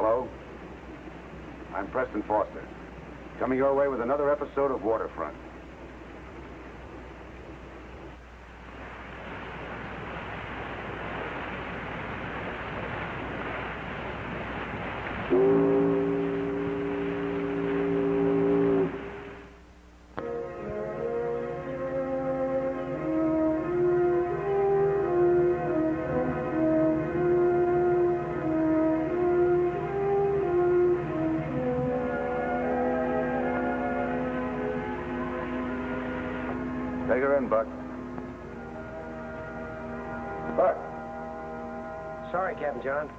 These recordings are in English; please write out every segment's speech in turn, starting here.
Hello? I'm Preston Foster, coming your way with another episode of Waterfront. Take her in, Buck. Buck. Sorry, Captain John.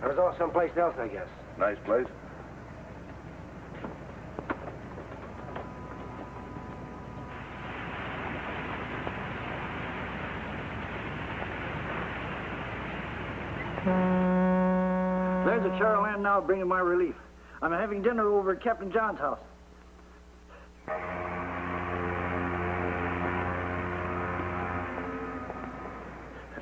I was off someplace else, I guess. Nice place. There's a Caroline now bringing my relief. I'm having dinner over at Captain John's house.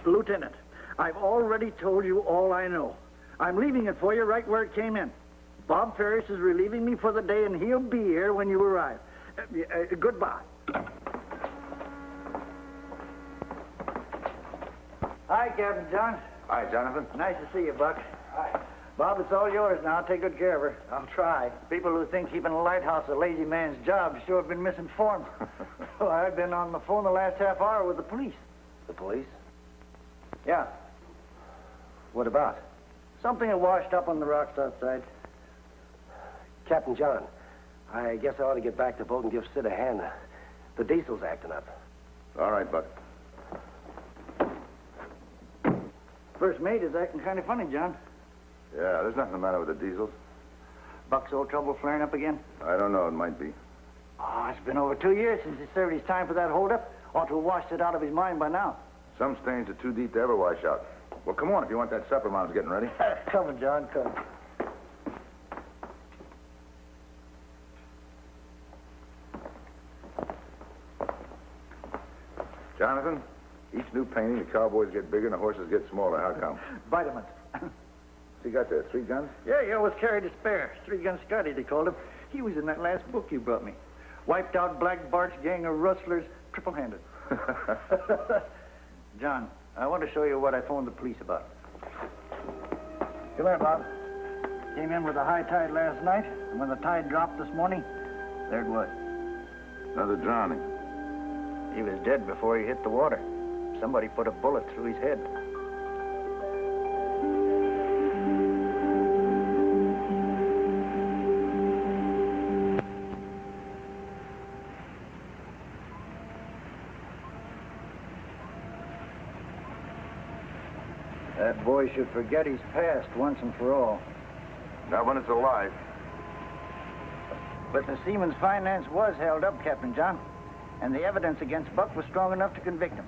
Lieutenant, I've already told you all I know. I'm leaving it for you right where it came in. Bob Ferris is relieving me for the day, and he'll be here when you arrive. Goodbye. Hi, Captain John. Hi, Jonathan. Nice to see you, Buck. Hi. Bob, it's all yours now. Take good care of her. I'll try. People who think keeping a lighthouse a lazy man's job sure have been misinformed. Well, I've been on the phone the last half hour with the police. The police? Yeah. What about? Something had washed up on the rocks outside. Captain John, I guess I ought to get back to the boat and give Sid a hand. The diesel's acting up. All right, Buck. First mate is acting kind of funny, John. Yeah, there's nothing the matter with the diesels. Buck's old trouble flaring up again? I don't know. It might be. Oh, it's been over 2 years since he served his time for that holdup. Ought to have washed it out of his mind by now. Some stains are too deep to ever wash out. Well, come on if you want that supper. Mom's getting ready. Coming, John, come. Jonathan, each new painting, the cowboys get bigger and the horses get smaller. How come? Vitamins. What's he got there, 3 guns? Yeah, he always carried a spare. 3-gun Scotty, they called him. He was in that last book you brought me. Wiped out Black Bart's gang of rustlers, triple-handed. John, I want to show you what I phoned the police about. Come here, Bob. Came in with a high tide last night, and when the tide dropped this morning, there it was. Another drowning. He was dead before he hit the water. Somebody put a bullet through his head. That boy should forget his past once and for all. Not when it's alive. But the seaman's finance was held up, Captain John. And the evidence against Buck was strong enough to convict him.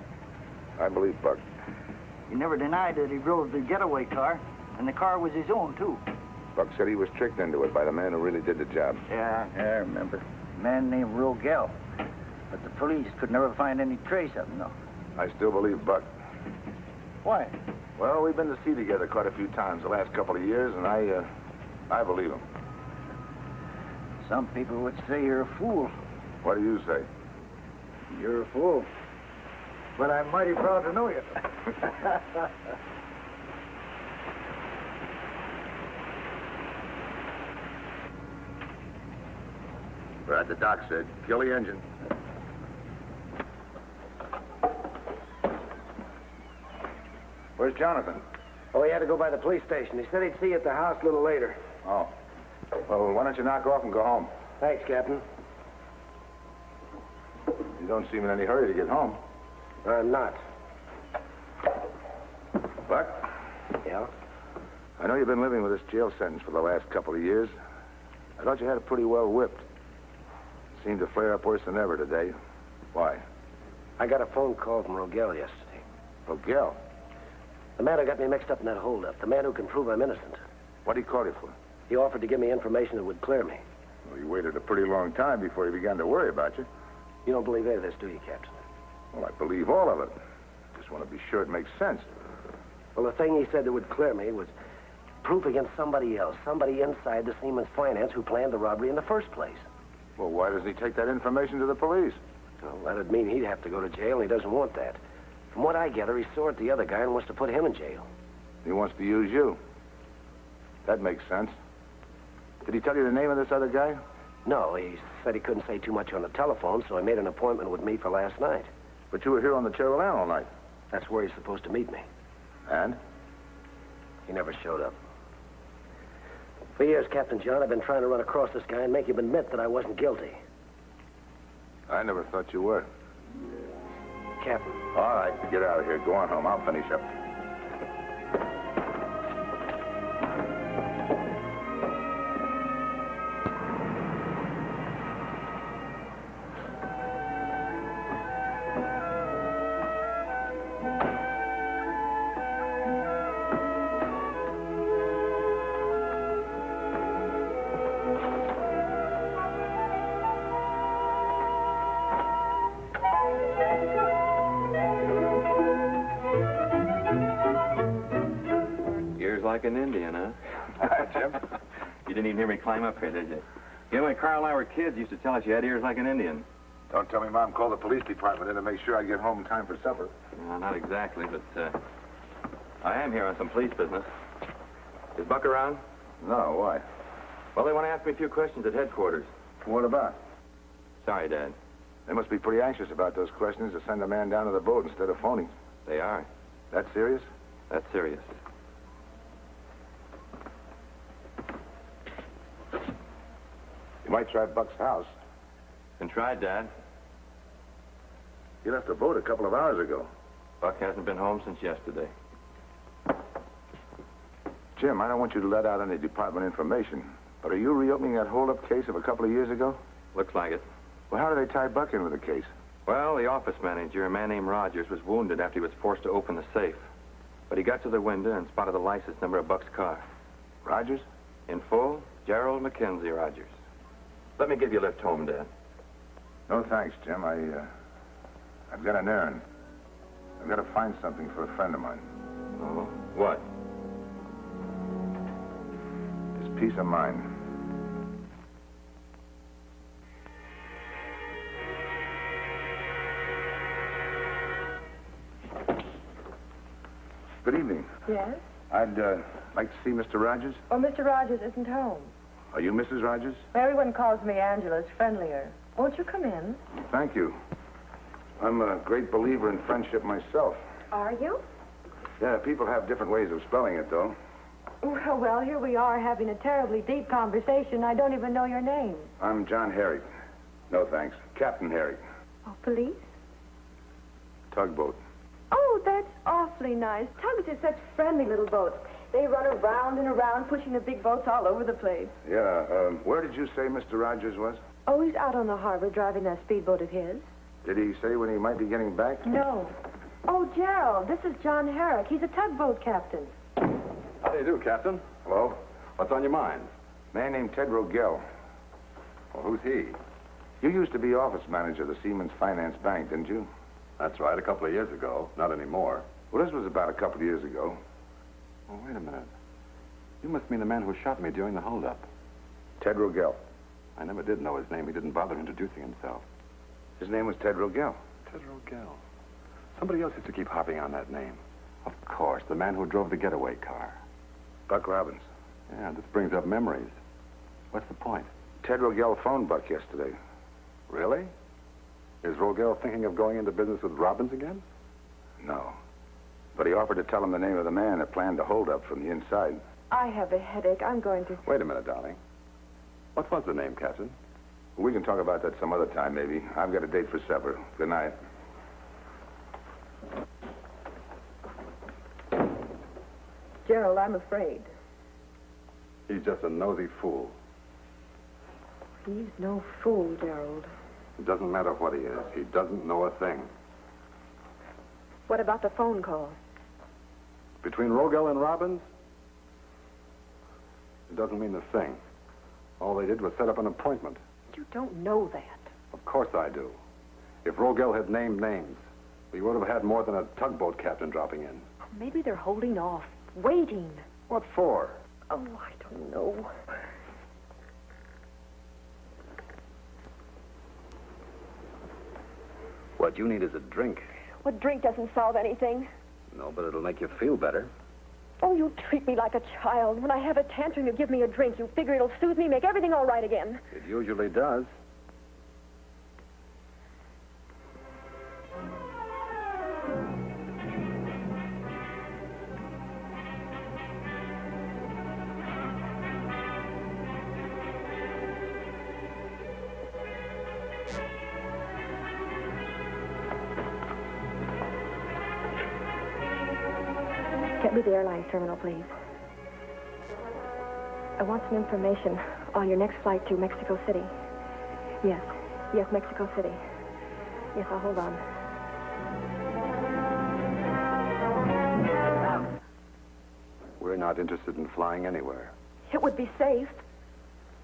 I believe Buck. He never denied that he drove the getaway car, and the car was his own, too. Buck said he was tricked into it by the man who really did the job. Yeah, I remember. A man named Rogel. But the police could never find any trace of him, though. I still believe Buck. Why? Well, we've been to sea together quite a few times the last couple of years, and I believe him. Some people would say you're a fool. What do you say? You're a fool. But I'm mighty proud to know you. We're at the dock, Sid. Kill the engine. Where's Jonathan? Oh, he had to go by the police station. He said he'd see you at the house a little later. Oh. Well, why don't you knock off and go home? Thanks, Captain. You don't seem in any hurry to get home. I'm not. Buck? Yeah? I know you've been living with this jail sentence for the last couple of years. I thought you had it pretty well whipped. Seemed to flare up worse than ever today. Why? I got a phone call from Rogel yesterday. Rogel? The man who got me mixed up in that holdup. The man who can prove I'm innocent. What'd he call you for? He offered to give me information that would clear me. Well, you waited a pretty long time before he began to worry about you. You don't believe any of this, do you, Captain? Well, I believe all of it. Just want to be sure it makes sense. Well, the thing he said that would clear me was proof against somebody else, somebody inside the Siemens Finance who planned the robbery in the first place. Well, why doesn't he take that information to the police? Well, that'd mean he'd have to go to jail, and he doesn't want that. From what I gather, he's sore at the other guy and wants to put him in jail. He wants to use you. That makes sense. Did he tell you the name of this other guy? No, he said he couldn't say too much on the telephone, so he made an appointment with me for last night. But you were here on the Cherylane all night. That's where he's supposed to meet me. And? He never showed up. For years, Captain John, I've been trying to run across this guy and make him admit that I wasn't guilty. I never thought you were. Captain. All right, get out of here. Go on home. I'll finish up. Like an Indian, huh? Hi, Jim. You didn't even hear me climb up here, did you? You know, when Carl and I were kids, you used to tell us you had ears like an Indian. Don't tell me Mom called the police department in to make sure I get home in time for supper. No, not exactly, but I am here on some police business. Is Buck around? No, why? Well, they want to ask me a few questions at headquarters. What about? Sorry, Dad. They must be pretty anxious about those questions to send a man down to the boat instead of phoning. They are. That serious? That's serious. You might try Buck's house. Been tried, Dad. He left the boat a couple of hours ago. Buck hasn't been home since yesterday. Jim, I don't want you to let out any department information, but are you reopening that hold-up case of a couple of years ago? Looks like it. Well, how did they tie Buck in with the case? Well, the office manager, a man named Rogers, was wounded after he was forced to open the safe. But he got to the window and spotted the license number of Buck's car. Rogers? In full, Gerald Mackenzie Rogers. Let me give you a lift home, Dad. No, thanks, Jim. I've got an errand. I've got to find something for a friend of mine. Oh, what? His peace of mind. Good evening. Yes? I'd like to see Mr. Rogers. Oh, Mr. Rogers isn't home. Are you Mrs. Rogers? Everyone calls me Angela. It's friendlier. Won't you come in? Thank you. I'm a great believer in friendship myself. Are you? Yeah, people have different ways of spelling it, though. Well, here we are having a terribly deep conversation. I don't even know your name. I'm John Herrick. No, thanks. Captain Herrick. Oh, police? Tugboat. Oh, that's awfully nice. Tugs are such friendly little boats. They run around and around, pushing the big boats all over the place. Yeah, where did you say Mr. Rogers was? Oh, he's out on the harbor driving that speedboat of his. Did he say when he might be getting back? No. Oh, Gerald, this is John Herrick. He's a tugboat captain. How do you do, Captain? Hello? What's on your mind? Man named Ted Rogel. Well, who's he? You used to be office manager of the Siemens Finance Bank, didn't you? That's right, a couple of years ago. Not anymore. Well, this was about a couple of years ago. Oh, wait a minute. You must mean the man who shot me during the holdup. Ted Rogel. I never did know his name. He didn't bother introducing himself. His name was Ted Rogel. Ted Rogel. Somebody else used to keep harping on that name. Of course, the man who drove the getaway car. Buck Robbins. Yeah, this brings up memories. What's the point? Ted Rogel phoned Buck yesterday. Really? Is Rogel thinking of going into business with Robbins again? No. But he offered to tell him the name of the man that planned the holdup from the inside. I have a headache. I'm going to... Wait a minute, darling. What was the name, Captain? We can talk about that some other time, maybe. I've got a date for supper. Good night. Gerald, I'm afraid. He's just a nosy fool. He's no fool, Gerald. It doesn't matter what he is. He doesn't know a thing. What about the phone call? Between Rogel and Robbins? It doesn't mean a thing. All they did was set up an appointment. You don't know that. Of course I do. If Rogel had named names, we would have had more than a tugboat captain dropping in. Maybe they're holding off, waiting. What for? Oh, I don't know. What you need is a drink. What drink doesn't solve anything? No, but it'll make you feel better. Oh, you treat me like a child. When I have a tantrum, you give me a drink. You figure it'll soothe me, make everything all right again. It usually does. Get me the airline terminal, please. I want some information on your next flight to Mexico City. Yes, Mexico City. Yes, I'll hold on. We're not interested in flying anywhere. It would be safe.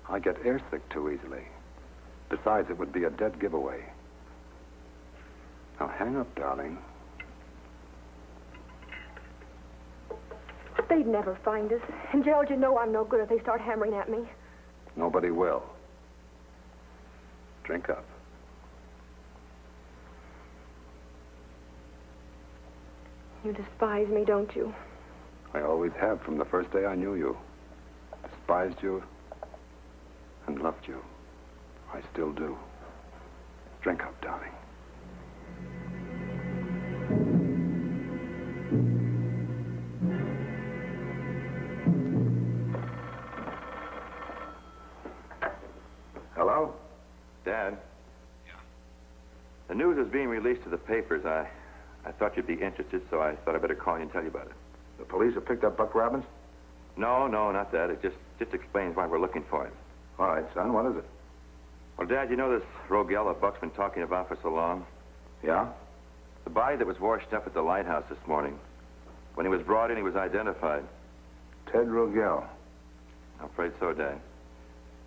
I get airsick too easily. Besides, it would be a dead giveaway. Now, hang up, darling. They'd never find us. And, Gerald, you know I'm no good if they start hammering at me. Nobody will. Drink up. You despise me, don't you? I always have from the first day I knew you. Despised you and loved you. I still do. Drink up, darling. Hello? Dad? Yeah? The news is being released to the papers. I thought you'd be interested, so I thought I'd better call you and tell you about it. The police have picked up Buck Robbins? No, not that. It just explains why we're looking for him. All right, son, what is it? Well, Dad, you know this Rogel that Buck's been talking about for so long? Yeah? The body that was washed up at the lighthouse this morning. When he was brought in, he was identified. Ted Rogel. I'm afraid so, Dad.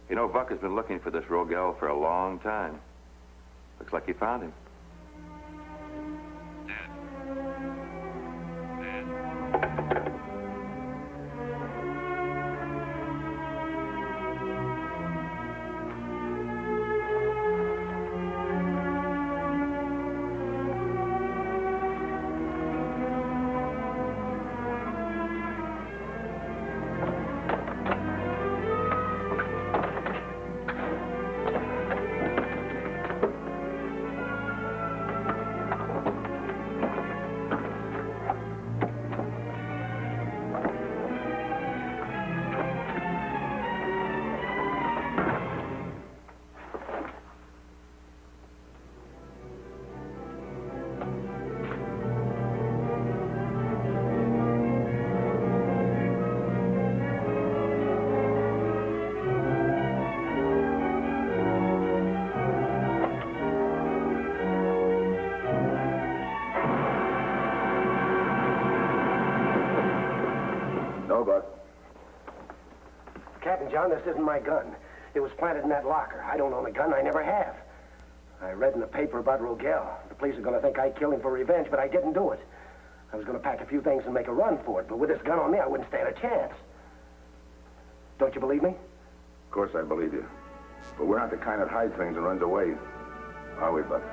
You know, Buck has been looking for this Rogel for a long time. Looks like he found him. No, Buck. Captain John, this isn't my gun. It was planted in that locker. I don't own a gun. I never have. I read in the paper about Rogel. The police are going to think I killed him for revenge, but I didn't do it. I was going to pack a few things and make a run for it, but with this gun on me, I wouldn't stand a chance. Don't you believe me? Of course I believe you. But we're not the kind that hides things and runs away. Are we, Buck?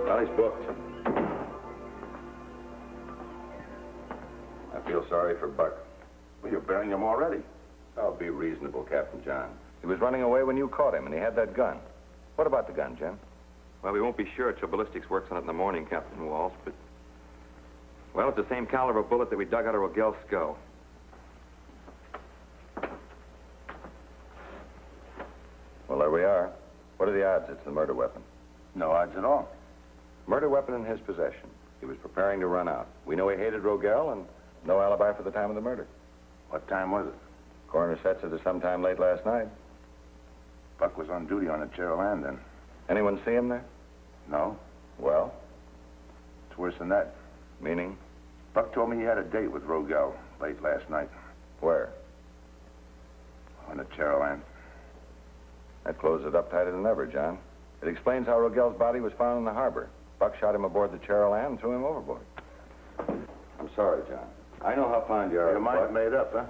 Well, he's booked. I feel sorry for Buck. Well, you're burying him already. I'll be reasonable, Captain John. He was running away when you caught him, and he had that gun. What about the gun, Jim? Well, we won't be sure till ballistics works on it in the morning, Captain Walsh, but... Well, it's the same caliber bullet that we dug out of Rogel's skull. Well, there we are. What are the odds it's the murder weapon? No odds at all. Murder weapon in his possession. He was preparing to run out. We know he hated Rogel, and no alibi for the time of the murder. What time was it? Coroner sets it as sometime late last night. Buck was on duty on the chair of land then. Anyone see him there? No? Well, It's worse than that. meaning? Buck told me he had a date with Rogel late last night. Where? On the Charoland. That closes it up tighter than ever, John. It explains how Rogel's body was found in the harbor. Buck shot him aboard the Charoland and threw him overboard. I'm sorry, John. I know how fond you are. Your mind's made up, huh?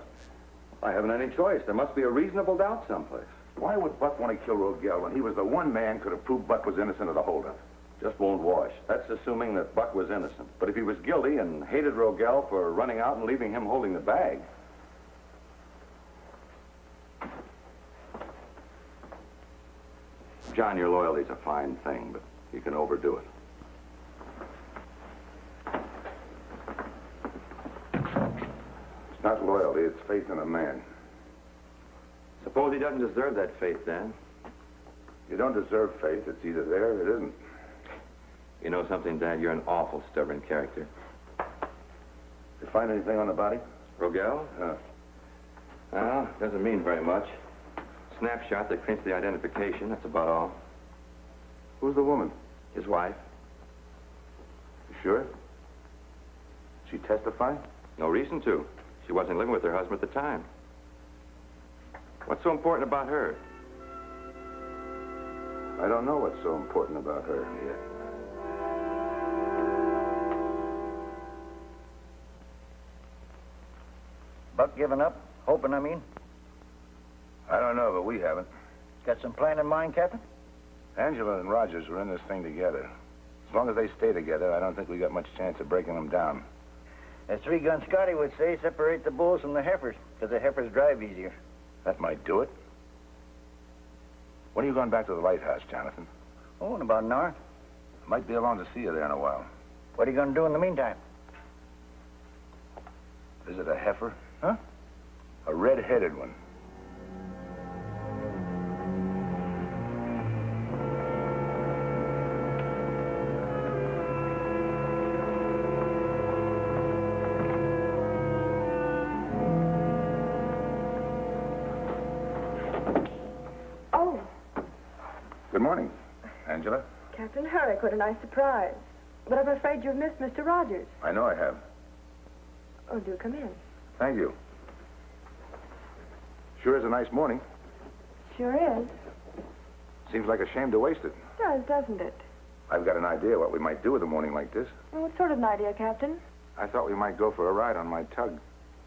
I haven't any choice. There must be a reasonable doubt someplace. Why would Buck want to kill Rogel when he was the one man could have proved Buck was innocent of the holdup? Just won't wash. That's assuming that Buck was innocent. But if he was guilty and hated Rogel for running out and leaving him holding the bag... John, your loyalty's a fine thing, but you can overdo it. It's not loyalty, it's faith in a man. Suppose he doesn't deserve that faith, then? You don't deserve faith. It's either there or it isn't. You know something, Dad? You're an awful stubborn character. You find anything on the body? Rogel? Yeah. Well, doesn't mean very much. Snapshot that prints the identification, that's about all. Who's the woman? His wife. You sure? She testify? No reason to. She wasn't living with her husband at the time. What's so important about her? I don't know what's so important about her. Buck giving up? Hoping, I mean? I don't know, but we haven't. Got some plan in mind, Captain? Angela and Rogers were in this thing together. As long as they stay together, I don't think we got much chance of breaking them down. As Three-Gun Scotty would say, separate the bulls from the heifers, because the heifers drive easier. That might do it. When are you going back to the lighthouse, Jonathan? Oh, in about an hour. Might be along to see you there in a while. What are you going to do in the meantime? Visit a heifer? Huh? A red-headed one. Good morning, Angela. Captain Herrick, what a nice surprise. But I'm afraid you've missed Mr. Rogers. I know I have. Oh, do come in. Thank you. Sure is a nice morning. Sure is. Seems like a shame to waste it. Does, doesn't it? I've got an idea what we might do with a morning like this. Well, what sort of an idea, Captain? I thought we might go for a ride on my tug.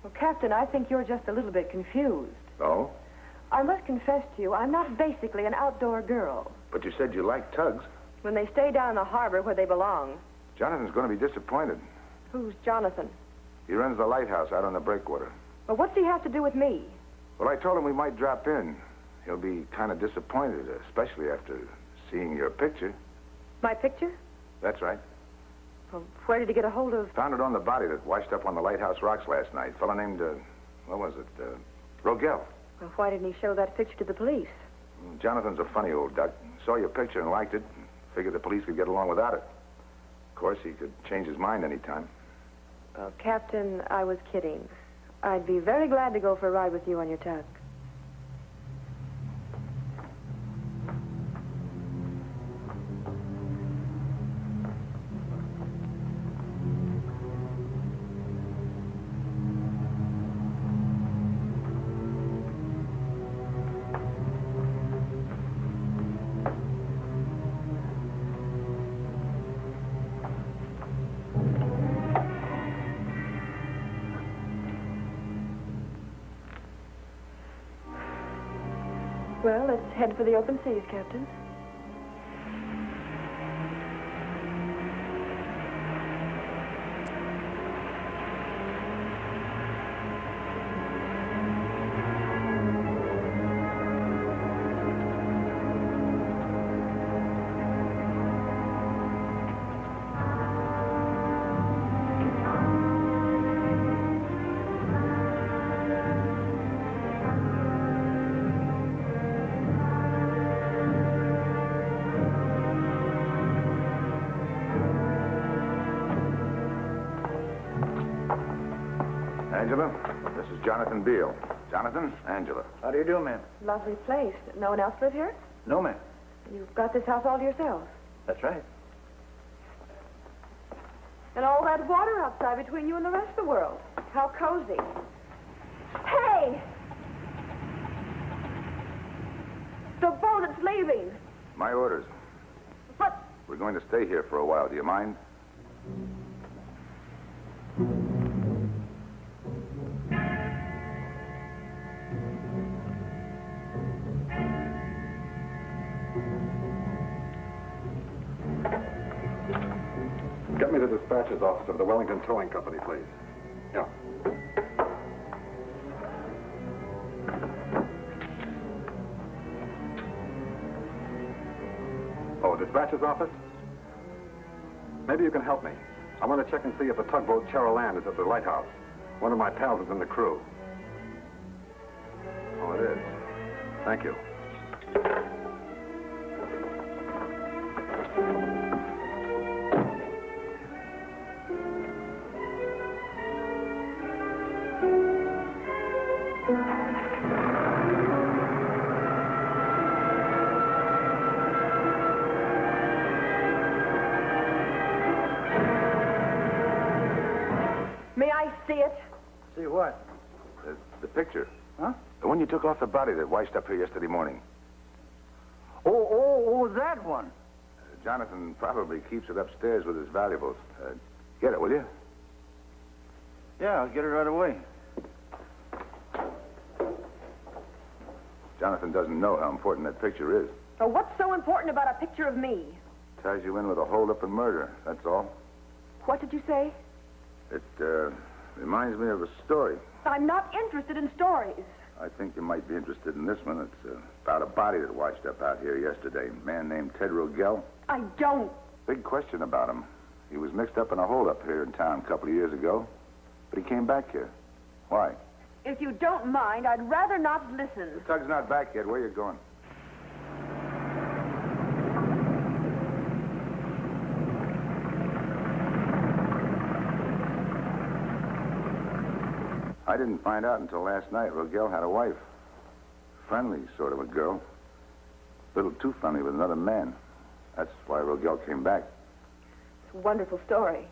Well, Captain, I think you're just a little bit confused. Oh? I must confess to you, I'm not basically an outdoor girl. But you said you like tugs. When they stay down in the harbor where they belong. Jonathan's going to be disappointed. Who's Jonathan? He runs the lighthouse out on the breakwater. Well, what's he have to do with me? Well, I told him we might drop in. He'll be kind of disappointed, especially after seeing your picture. My picture? That's right. Well, where did he get a hold of? Found it on the body that washed up on the lighthouse rocks last night. Fellow named, what was it? Rogel. Well, why didn't he show that picture to the police? Jonathan's a funny old duck. Saw your picture and liked it. Figured the police could get along without it. Of course, he could change his mind any time. Well, Captain, I was kidding. I'd be very glad to go for a ride with you on your tug. Well, let's head for the open seas, Captain. Angela, this is Jonathan Beale. Jonathan, Angela. How do you do, ma'am? Lovely place. No one else live here? No, ma'am. You've got this house all to yourself. That's right. And all that water outside between you and the rest of the world. How cozy. Hey! The boat is leaving. My orders. But We're going to stay here for a while. Do you mind? Get me to the dispatcher's office of the Wellington Towing Company, please. Yeah. Oh, dispatcher's office? Maybe you can help me. I want to check and see if the tugboat Cheryl Ann is at the lighthouse. One of my pals is in the crew. Oh, it is. Thank you. may I see it? See what? The picture. Huh? The one you took off the body that washed up here yesterday morning. Oh, that one. Jonathan probably keeps it upstairs with his valuables. Get it, will you? Yeah, I'll get it right away. Jonathan doesn't know how important that picture is. Oh, what's so important about a picture of me? Ties you in with a holdup and murder, that's all. What did you say? It reminds me of a story. I'm not interested in stories. I think you might be interested in this one. It's about a body that washed up out here yesterday. A man named Ted Rogel. I don't. Big question about him. He was mixed up in a holdup here in town a couple of years ago, but he came back here. Why? If you don't mind, I'd rather not listen. The tug's not back yet. Where you going? I didn't find out until last night Rogel had a wife. Friendly sort of a girl. A little too friendly with another man. That's why Rogel came back. It's a wonderful story.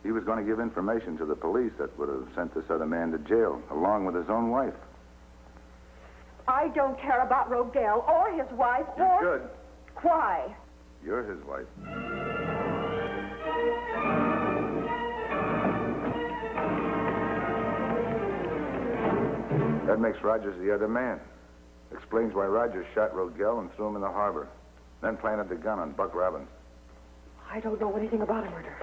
He was going to give information to the police that would have sent this other man to jail, along with his own wife. I don't care about Rogel or his wife or... You should. Why? You're his wife. That makes Rogers the other man. Explains why Rogers shot Rogel and threw him in the harbor. Then planted the gun on Buck Robbins. I don't know anything about a murder.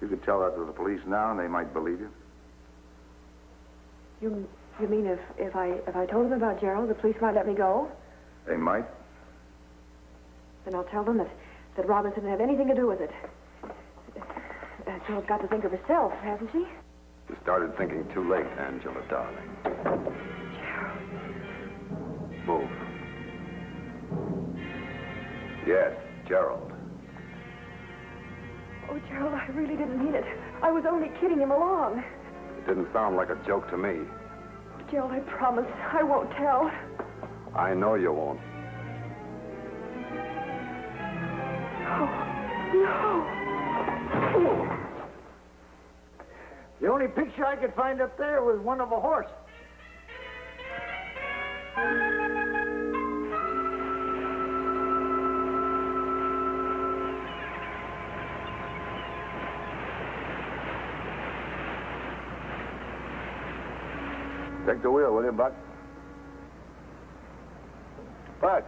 You could tell that to the police now, and they might believe you. You mean if I told them about Gerald, the police might let me go? They might. Then I'll tell them that Robbins didn't have anything to do with it. Cheryl's got to think of herself, hasn't she? You started thinking too late, Angela, darling. Move. Yes, Gerald. Oh, Gerald, I really didn't mean it. I was only kidding him along. It didn't sound like a joke to me. Gerald, I promise I won't tell. I know you won't. No. The only picture I could find up there was one of a horse. Take the wheel, will you, Buck? Buck.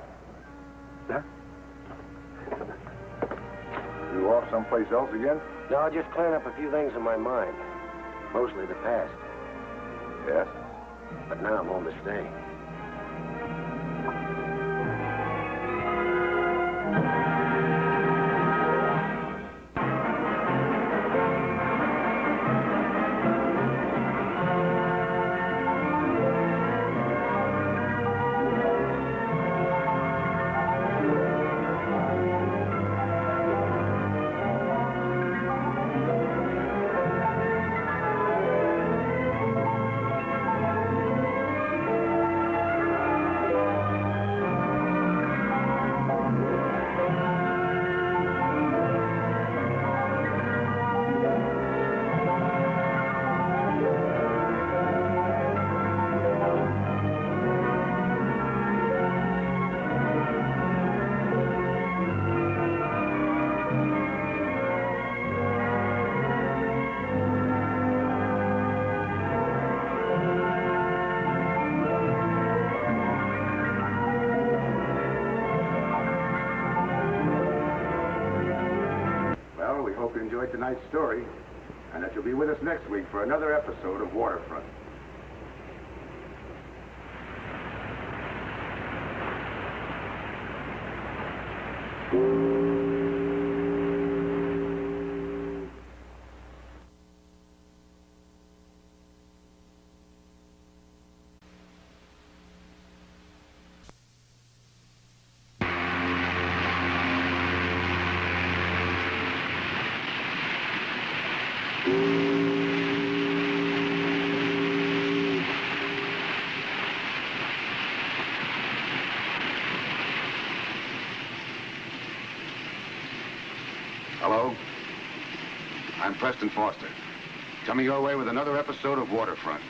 Huh? You off someplace else again? No, just clearing up a few things in my mind. Mostly the past. Yes. But now I'm home to stay. enjoyed tonight's story, and that you'll be with us next week for another episode of Waterfront. Hello? I'm Preston Foster. Coming your way with another episode of Waterfront.